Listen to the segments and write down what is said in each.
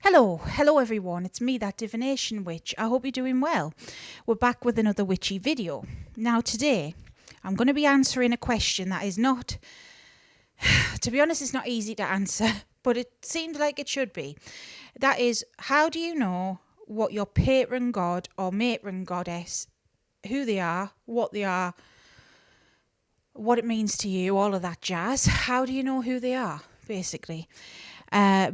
Hello everyone, it's me, that divination witch. I hope you're doing well. We're back with another witchy video. Now today, I'm going to be answering a question that is not, to be honest, it's not easy to answer, but it seems like it should be. That is, how do you know what your patron god or matron goddess, who they are, what it means to you, all of that jazz. How do you know who they are, basically?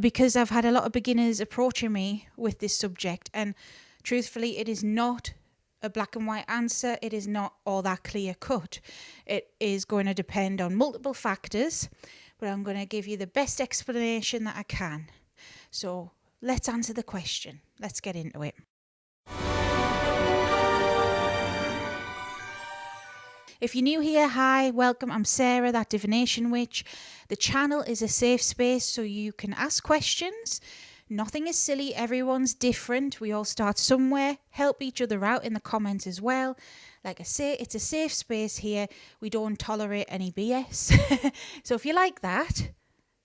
Because I've had a lot of beginners approaching me with this subject, and truthfully, it is not a black and white answer. It is not all that clear cut. It is going to depend on multiple factors, but I'm going to give you the best explanation that I can. So let's answer the question. Let's get into it. If you're new here, hi, welcome. I'm Sarah, that divination witch. The channel is a safe space so you can ask questions. Nothing is silly. Everyone's different. We all start somewhere. Help each other out in the comments as well. Like I say, it's a safe space here. We don't tolerate any BS. So if you like that,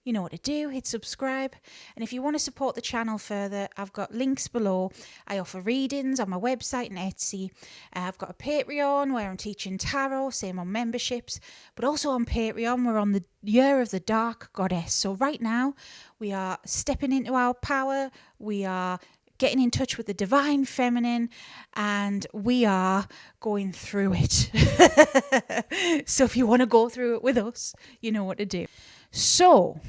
you know what to do. Hit subscribe. And if you want to support the channel further, I've got links below. I offer readings on my website and Etsy. I've got a Patreon where I'm teaching tarot, same on memberships. But also on Patreon, we're on the Year of the Dark Goddess. So right now, we are stepping into our power. We are getting in touch with the divine feminine, and we are going through it. So if you want to go through it with us, you know what to do. So,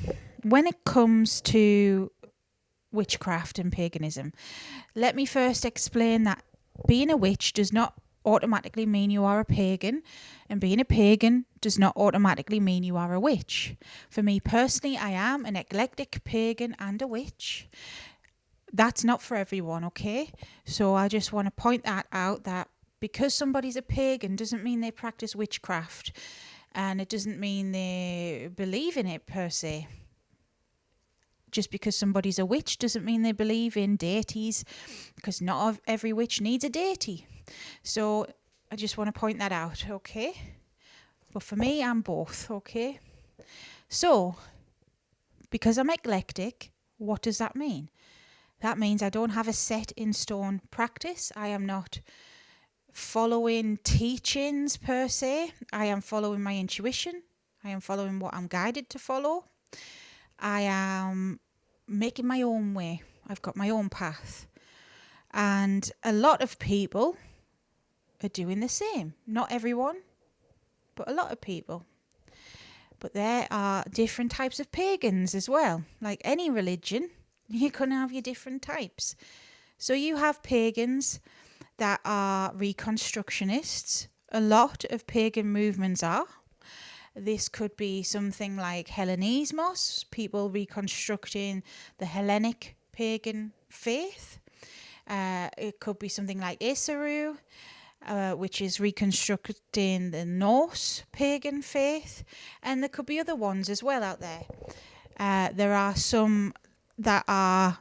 when it comes to witchcraft and paganism, let me first explain that being a witch does not automatically mean you are a pagan, and being a pagan does not automatically mean you are a witch. For me personally, I am an eclectic pagan and a witch. That's not for everyone, okay? So I just want to point that out, that because somebody's a pagan doesn't mean they practice witchcraft. And it doesn't mean they believe in it per se. Just because somebody's a witch doesn't mean they believe in deities, because not every witch needs a deity. So I just want to point that out, okay? But for me, I'm both, okay? So, because I'm eclectic, what does that mean? That means I don't have a set in stone practice. I am not following teachings per se. I am following my intuition. I am following what I'm guided to follow. I am making my own way. I've got my own path. And a lot of people are doing the same. Not everyone, but a lot of people. But there are different types of pagans as well. Like any religion, you're going to have your different types. So you have pagans that are reconstructionists. A lot of pagan movements are. This could be something like Hellenismos, people reconstructing the Hellenic pagan faith. It could be something like Isaru, which is reconstructing the Norse pagan faith. And there could be other ones as well out there. There are some that are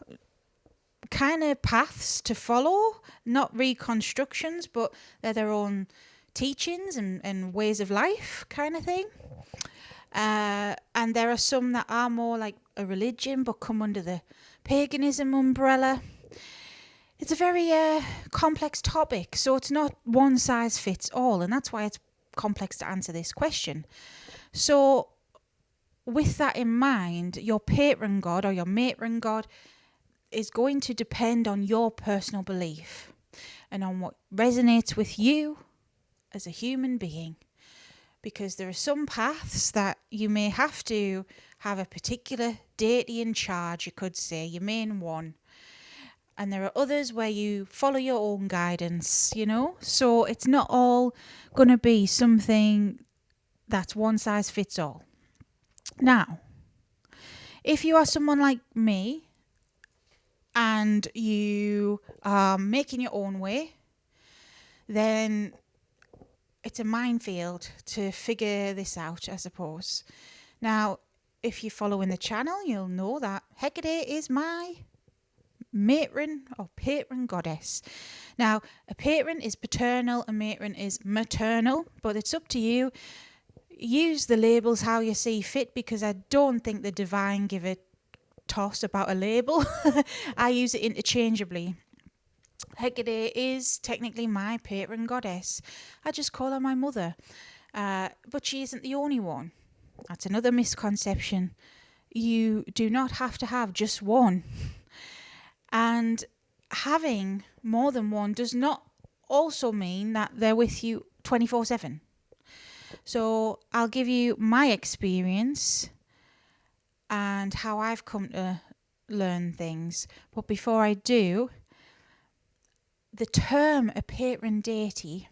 kind of paths to follow, not reconstructions, but they're their own teachings and ways of life kind of thing. And there are some that are more like a religion but come under the paganism umbrella. It's a very complex topic, so it's not one size fits all, and that's why it's complex to answer this question. So with that in mind, your patron god or your matron god is going to depend on your personal belief and on what resonates with you as a human being. Because there are some paths that you may have to have a particular deity in charge, you could say, your main one. And there are others where you follow your own guidance, you know? So it's not all going to be something that's one size fits all. Now, if you are someone like me, and you are making your own way, then it's a minefield to figure this out, I suppose. Now, if you're following the channel, you'll know that Hecate is my matron or patron goddess. Now, a patron is paternal, a matron is maternal, but it's up to you. Use the labels how you see fit, because I don't think the divine give it toss about a label. I use it interchangeably. Hecate is technically my patron goddess. I just call her my mother. But she isn't the only one. That's another misconception. You do not have to have just one. And having more than one does not also mean that they're with you 24/7. So I'll give you my experience and how I've come to learn things. But before I do, the term a patron deity,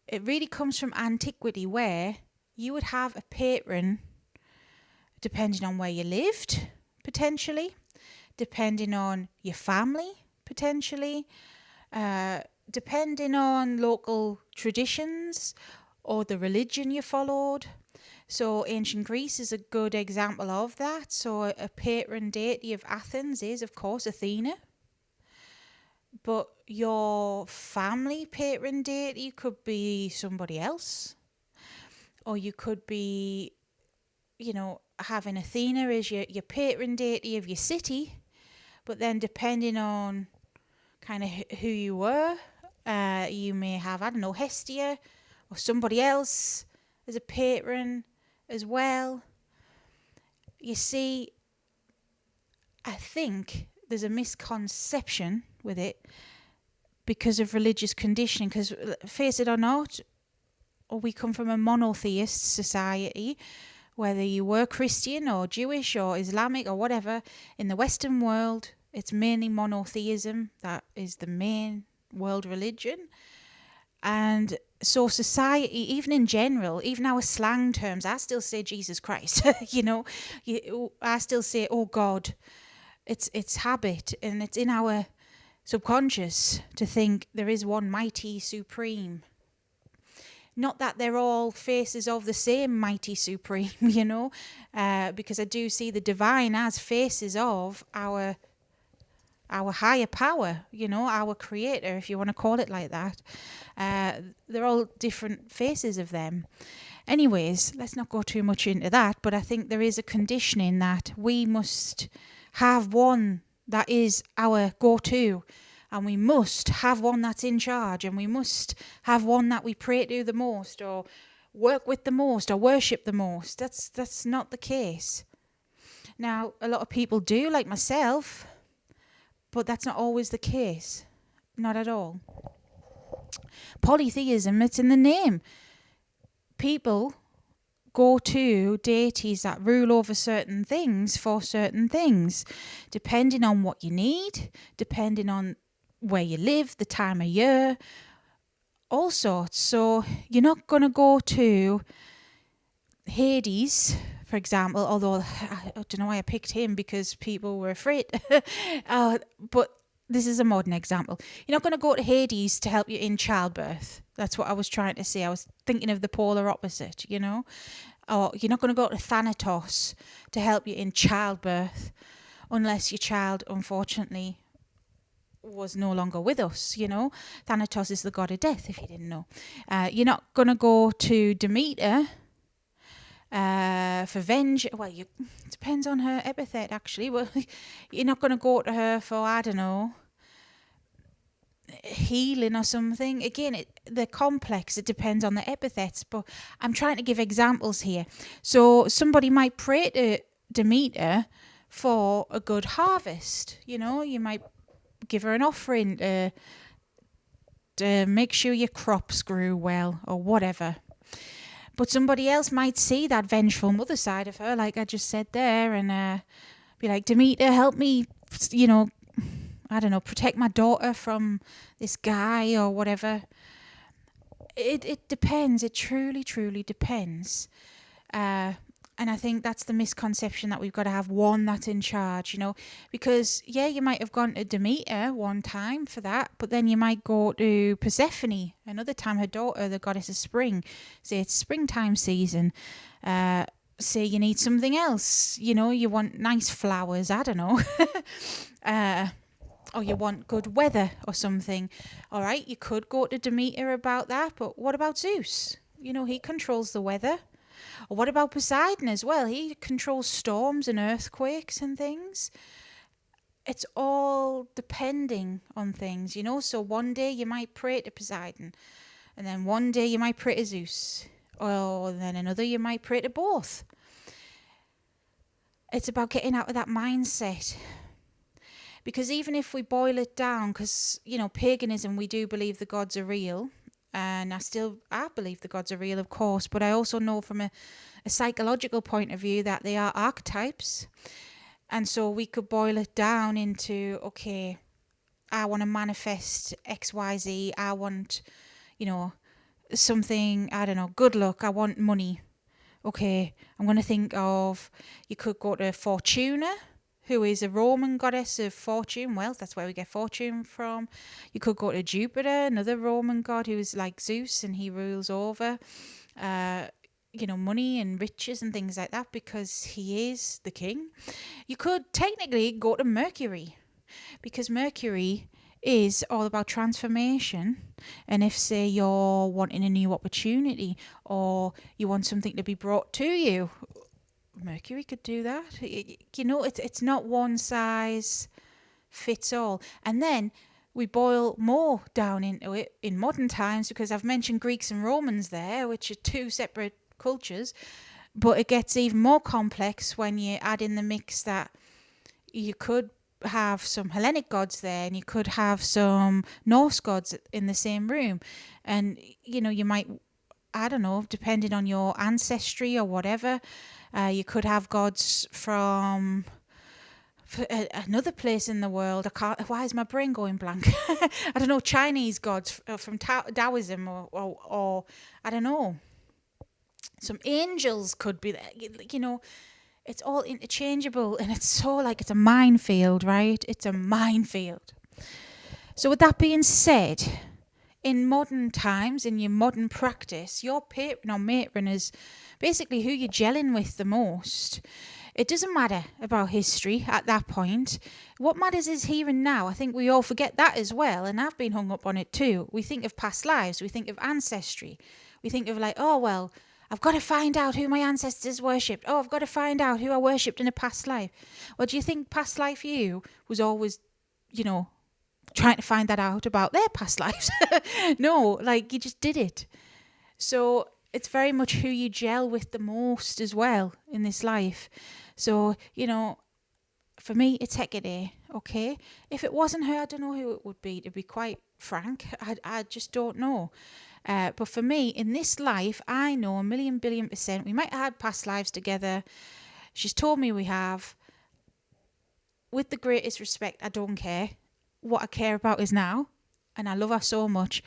it really comes from antiquity, where you would have a patron depending on where you lived, potentially, depending on your family, potentially, depending on local traditions or the religion you followed. So ancient Greece is a good example of that. So a patron deity of Athens is, of course, Athena. But your family patron deity could be somebody else. Or you could be, having Athena as your patron deity of your city. But then depending on kind of who you were, you may have, Hestia or somebody else as a patron as well. You see, I think there's a misconception with it because of religious conditioning. Because face it or not, we come from a monotheist society. Whether you were Christian or Jewish or Islamic or whatever, in the Western world, it's mainly monotheism. That is the main world religion. And so society, even in general, even our slang terms, I still say Jesus Christ. I still say, oh God. It's habit, and it's in our subconscious to think there is one mighty supreme. Not that they're all faces of the same mighty supreme, because I do see the divine as faces of our higher power, our creator, if you want to call it like that. They're all different faces of them. Anyways, let's not go too much into that, but I think there is a conditioning that we must have one that is our go-to, and we must have one that's in charge, and we must have one that we pray to the most, or work with the most, or worship the most. That's not the case. Now, a lot of people do, like myself, but that's not always the case. Not at all. Polytheism, it's in the name. People go to deities that rule over certain things for certain things, depending on what you need, depending on where you live, the time of year, all sorts. So you're not going to go to Hades, for example, although I don't know why I picked him, because people were afraid. But this is a modern example. You're not going to go to Hades to help you in childbirth. That's what I was trying to say. I was thinking of the polar opposite, Or you're not going to go to Thanatos to help you in childbirth, unless your child, unfortunately, was no longer with us, Thanatos is the god of death, if you didn't know. You're not going to go to Demeter for vengeance. Well, it depends on her epithet, actually. Well, you're not going to go to her for, I don't know, healing or something. Again, they're complex. It depends on the epithets, but I'm trying to give examples here. So somebody might pray to Demeter for a good harvest. You might give her an offering to make sure your crops grew well or whatever. But somebody else might see that vengeful mother side of her, like I just said there, and be like, Demeter, help me, I don't know, protect my daughter from this guy or whatever. It depends. It truly, truly depends. And I think that's the misconception, that we've got to have one that's in charge, because, you might have gone to Demeter one time for that, but then you might go to Persephone another time, her daughter, the goddess of spring. Say it's springtime season. Say you need something else, you want nice flowers, I don't know. Or you want good weather or something. All right, you could go to Demeter about that, but what about Zeus? He controls the weather. Or what about Poseidon as well? He controls storms and earthquakes and things. It's all depending on things, you know. So one day you might pray to Poseidon, and then one day you might pray to Zeus, or then another you might pray to both. It's about getting out of that mindset. Because even if we boil it down, because, you know, paganism, we do believe the gods are real. And I believe the gods are real, of course. But I also know from a psychological point of view that they are archetypes. And so we could boil it down into, okay, I want to manifest X, Y, Z. I want, you know, something, I don't know, good luck. I want money. Okay, I'm going to think of, you could go to Fortuna, who is a Roman goddess of fortune, wealth. That's where we get fortune from. You could go to Jupiter, another Roman god who is like Zeus, and he rules over, money and riches and things like that because he is the king. You could technically go to Mercury because Mercury is all about transformation. And if, say, you're wanting a new opportunity or you want something to be brought to you, Mercury could do that. It's not one size fits all. And then we boil more down into it in modern times, because I've mentioned Greeks and Romans there, which are two separate cultures, but it gets even more complex when you add in the mix that you could have some Hellenic gods there, and you could have some Norse gods in the same room. And, you might, I don't know, depending on your ancestry or whatever, you could have gods from another place in the world. Why is my brain going blank? I don't know, Chinese gods from Taoism or I don't know. Some angels could be there, It's all interchangeable, and it's it's a minefield, right? It's a minefield. So with that being said, in modern times, in your modern practice, your patron or matron is basically who you're gelling with the most. It doesn't matter about history at that point. What matters is here and now. I think we all forget that as well, and I've been hung up on it too. We think of past lives, we think of ancestry. We think of I've got to find out who my ancestors worshipped. Oh, I've got to find out who I worshipped in a past life. Well, do you think past life you was always, trying to find that out about their past lives? No, you just did it. So it's very much who you gel with the most as well in this life. So, for me, it's Hecate, okay? If it wasn't her, I don't know who it would be, to be quite frank. I just don't know. But for me, in this life, I know 1,000,000,000,000%. We might have had past lives together. She's told me we have. With the greatest respect, I don't care. What I care about is now. And I love her so much.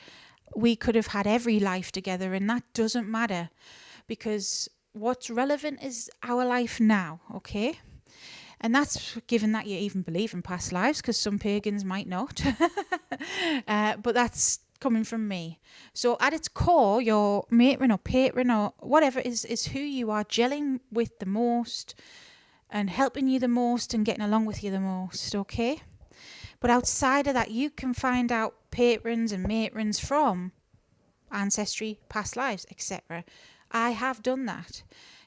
We could have had every life together, and that doesn't matter. Because what's relevant is our life now, okay? And that's given that you even believe in past lives, because some pagans might not. But that's coming from me. So at its core, your matron or patron or whatever is who you are gelling with the most and helping you the most and getting along with you the most, okay? But outside of that, you can find out patrons and matrons from ancestry, past lives, etc. I have done that.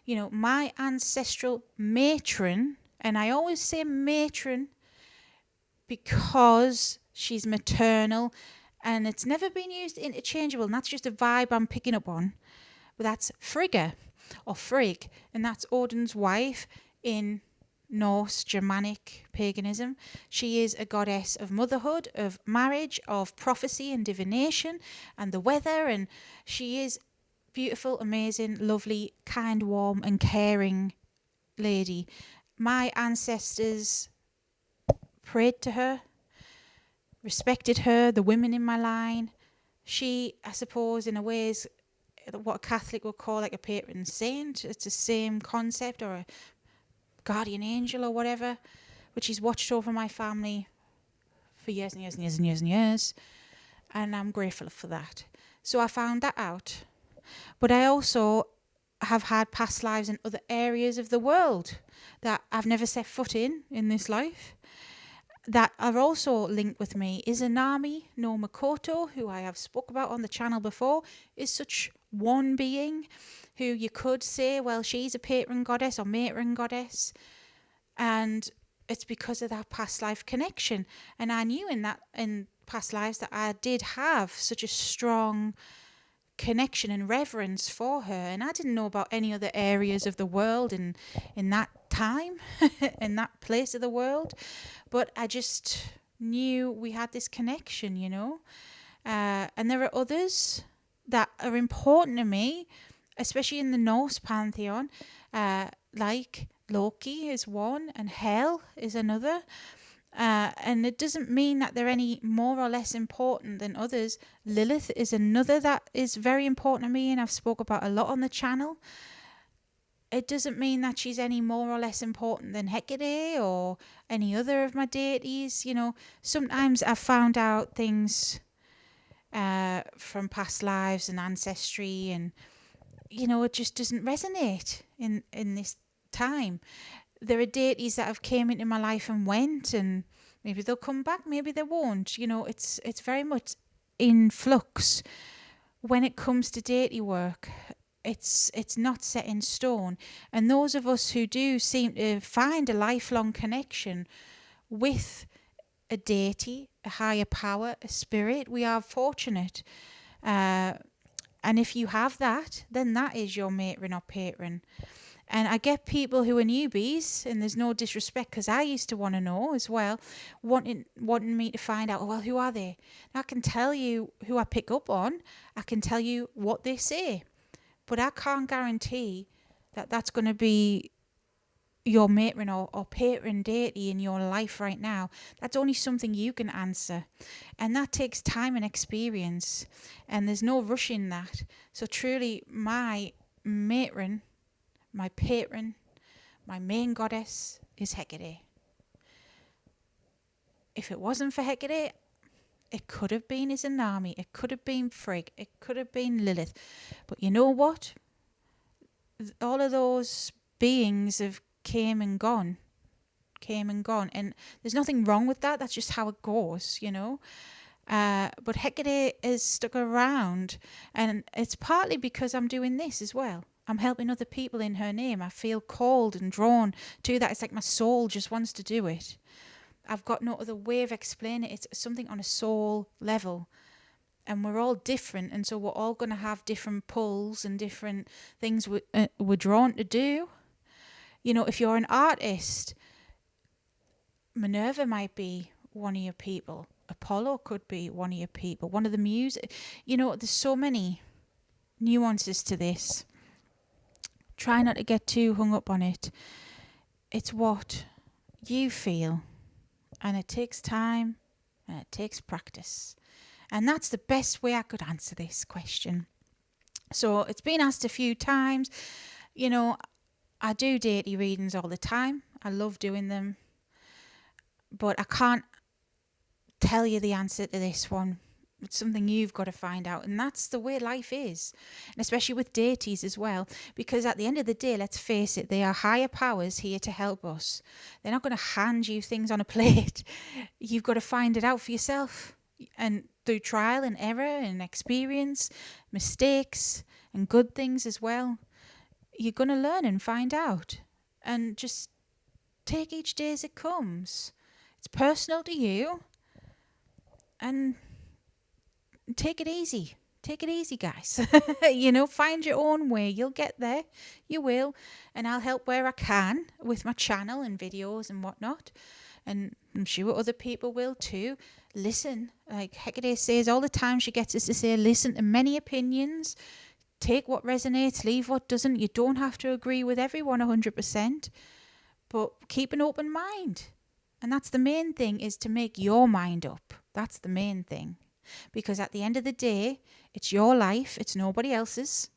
My ancestral matron, and I always say matron because she's maternal, and it's never been used interchangeable, and that's just a vibe I'm picking up on. But that's Frigga, or Frigg, and that's Odin's wife in Norse Germanic paganism. She is a goddess of motherhood, of marriage, of prophecy and divination, and the weather, and she is beautiful, amazing, lovely, kind, warm, and caring lady. My ancestors prayed to her, respected her, the women in my line. She, I suppose, in a way is what a Catholic would call a patron saint. It's the same concept, or a guardian angel or whatever, but she's watched over my family for years and years and years and years and years, and I'm grateful for that. So I found that out. But I also have had past lives in other areas of the world that I've never set foot in this life, that are also linked with me. Izanami no Makoto, who I have spoke about on the channel before, is such one being who you could say, well, she's a patron goddess or matron goddess. And it's because of that past life connection. And I knew in past lives that I did have such a strong connection and reverence for her, and I didn't know about any other areas of the world in that time in that place of the world, but I just knew we had this connection, and there are others that are important to me, especially in the Norse pantheon, like Loki is one and Hel is another. And it doesn't mean that they're any more or less important than others. Lilith is another that is very important to me, and I've spoke about a lot on the channel. It doesn't mean that she's any more or less important than Hecate or any other of my deities. Sometimes I've found out things from past lives and ancestry, and it just doesn't resonate in this time. There are deities that have came into my life and went, and maybe they'll come back, maybe they won't. It's very much in flux when it comes to deity work. It's not set in stone. And those of us who do seem to find a lifelong connection with a deity, a higher power, a spirit, we are fortunate. And if you have that, then that is your matron or patron. And I get people who are newbies, and there's no disrespect, because I used to want to know as well, wanting me to find out, well, who are they? I can tell you who I pick up on. I can tell you what they say. But I can't guarantee that that's going to be your matron or patron deity in your life right now. That's only something you can answer. And that takes time and experience. And there's no rush in that. So truly, my matron, my patron, my main goddess is Hecate. If it wasn't for Hecate, it could have been Izanami, it could have been Frigg, it could have been Lilith. But you know what? All of those beings have came and gone. And there's nothing wrong with that. That's just how it goes, But Hecate is stuck around, and it's partly because I'm doing this as well. I'm helping other people in her name. I feel called and drawn to that. It's like my soul just wants to do it. I've got no other way of explaining it. It's something on a soul level. And we're all different. And so we're all going to have different pulls and different things we're drawn to do. If you're an artist, Minerva might be one of your people. Apollo could be one of your people. One of the music. There's so many nuances to this. Try not to get too hung up on it. It's what you feel. And it takes time and it takes practice. And that's the best way I could answer this question. So it's been asked a few times. I do deity readings all the time. I love doing them. But I can't tell you the answer to this one. It's something you've got to find out. And that's the way life is. And especially with deities as well. Because at the end of the day, let's face it, they are higher powers here to help us. They're not going to hand you things on a plate. You've got to find it out for yourself. And through trial and error and experience, mistakes and good things as well, you're going to learn and find out. And just take each day as it comes. It's personal to you. And take it easy. Take it easy, guys. Find your own way. You'll get there. You will. And I'll help where I can with my channel and videos and whatnot. And I'm sure other people will too. Listen. Like Hecate says all the time, she gets us to say, listen to many opinions. Take what resonates, leave what doesn't. You don't have to agree with everyone 100%. But keep an open mind. And that's the main thing, is to make your mind up. That's the main thing. Because at the end of the day, it's your life. It's nobody else's.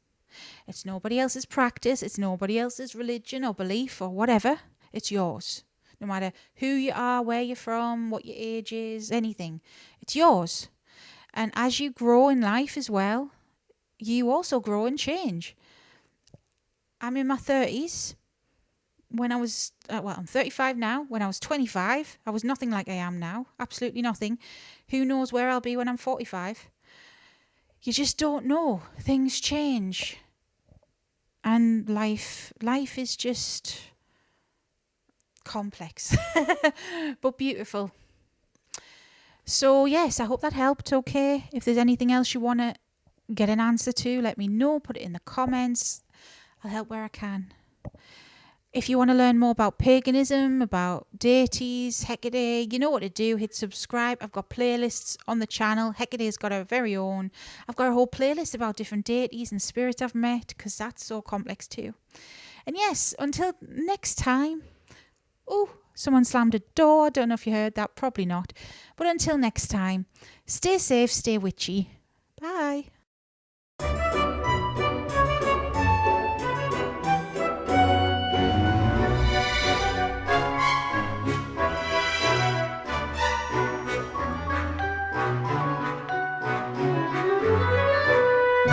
It's nobody else's practice. It's nobody else's religion or belief or whatever. It's yours. No matter who you are, where you're from, what your age is, anything. It's yours. And as you grow in life as well, you also grow and change. I'm in my 30s. When I was, I'm 35 now. When I was 25, I was nothing like I am now. Absolutely nothing. Who knows where I'll be when I'm 45? You just don't know. Things change. And life is just complex, but beautiful. So yes, I hope that helped. Okay, if there's anything else you want to get an answer to, let me know. Put it in the comments. I'll help where I can. If you want to learn more about paganism, about deities, Hecate, you know what to do. Hit subscribe. I've got playlists on the channel. Hecate's got her very own. I've got a whole playlist about different deities and spirits I've met, because that's so complex too. And yes, until next time. Oh, someone slammed a door. I don't know if you heard that. Probably not. But until next time, stay safe, stay witchy.